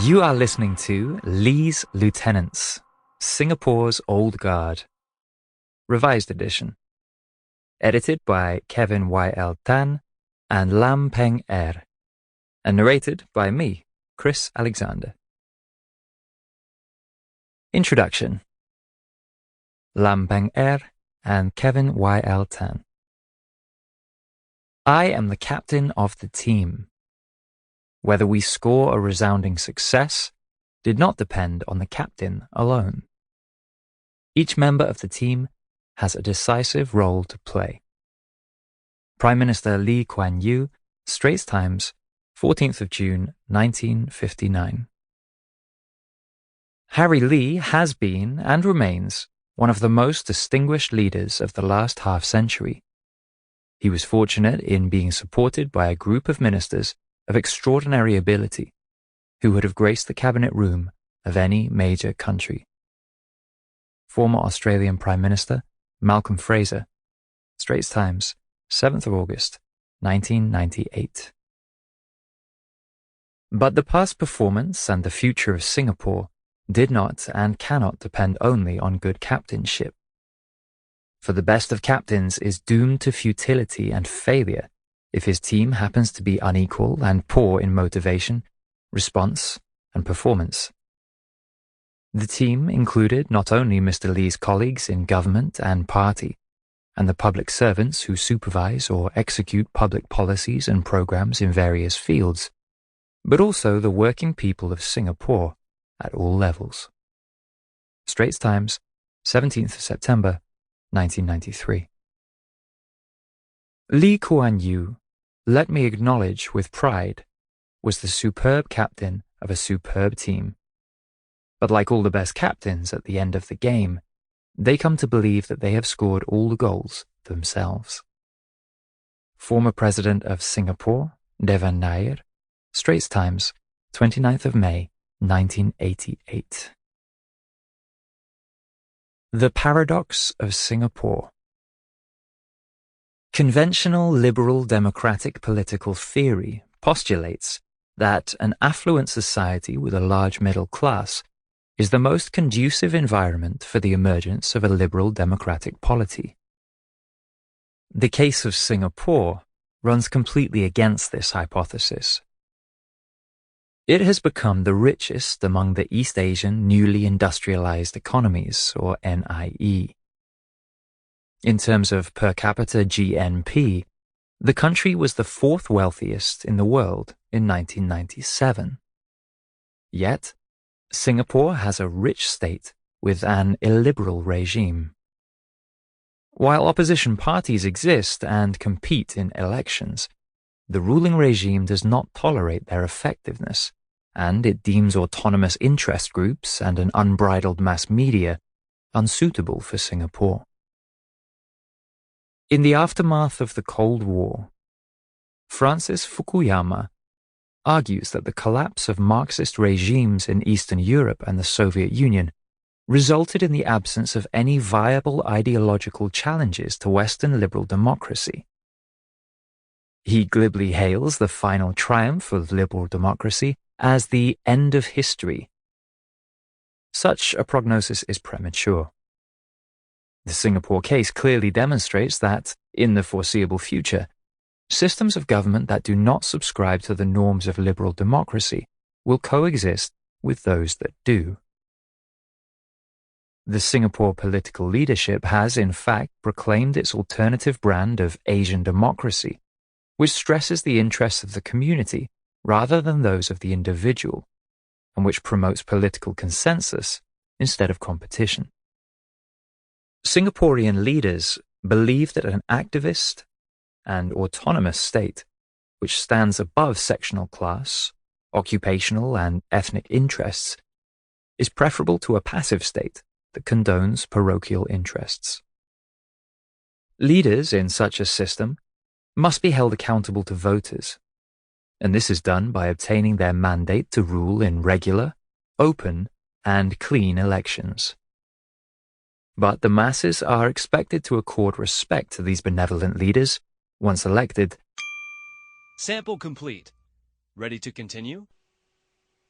You are listening to Lee's Lieutenants, Singapore's Old Guard, Revised Edition, edited by Kevin Y.L. Tan and Lam Peng Er, and narrated by me, Chris Alexander. Introduction. Lam Peng Er and Kevin Y.L. Tan. I am the captain of the team. Whether we score a resounding success did not depend on the captain alone. Each member of the team has a decisive role to play. Prime Minister Lee Kuan Yew, Straits Times, 14th of June, 1959. Harry Lee has been and remains one of the most distinguished leaders of the last half-century. He was fortunate in being supported by a group of ministers of extraordinary ability who would have graced the cabinet room of any major country. Former Australian Prime Minister Malcolm Fraser, Straits Times, 7th of August, 1998. But the past performance and the future of Singapore did not and cannot depend only on good captainship. For the best of captains is doomed to futility and failure if his team happens to be unequal and poor in motivation, response, and performance. The team included not only Mr. Lee's colleagues in government and party, and the public servants who supervise or execute public policies and programs in various fields, but also the working people of Singapore at all levels. Straits Times, 17th of September, 1993. Lee Kuan Yew, let me acknowledge with pride, was the superb captain of a superb team. But like all the best captains at the end of the game, they come to believe that they have scored all the goals themselves. Former President of Singapore, Devan Nair, Straits Times, 29th of May, 1988. The Paradox of Singapore. Conventional liberal democratic political theory postulates that an affluent society with a large middle class is the most conducive environment for the emergence of a liberal democratic polity. The case of Singapore runs completely against this hypothesis. It has become the richest among the East Asian newly industrialized economies, or NIE. In terms of per capita GNP, the country was the fourth wealthiest in the world in 1997. Yet, Singapore has a rich state with an illiberal regime. While opposition parties exist and compete in elections, the ruling regime does not tolerate their effectiveness, and it deems autonomous interest groups and an unbridled mass media unsuitable for Singapore. In the aftermath of the Cold War, Francis Fukuyama argues that the collapse of Marxist regimes in Eastern Europe and the Soviet Union resulted in the absence of any viable ideological challenges to Western liberal democracy. He glibly hails the final triumph of liberal democracy as the end of history. Such a prognosis is premature. The Singapore case clearly demonstrates that, in the foreseeable future, systems of government that do not subscribe to the norms of liberal democracy will coexist with those that do. The Singapore political leadership has, in fact, proclaimed its alternative brand of Asian democracy, which stresses the interests of the community rather than those of the individual, and which promotes political consensus instead of competition. Singaporean leaders believe that an activist and autonomous state, which stands above sectional class, occupational and ethnic interests, is preferable to a passive state that condones parochial interests. Leaders in such a system must be held accountable to voters, and this is done by obtaining their mandate to rule in regular, open, and clean elections. But the masses are expected to accord respect to these benevolent leaders once elected, Sample complete. Ready to continue?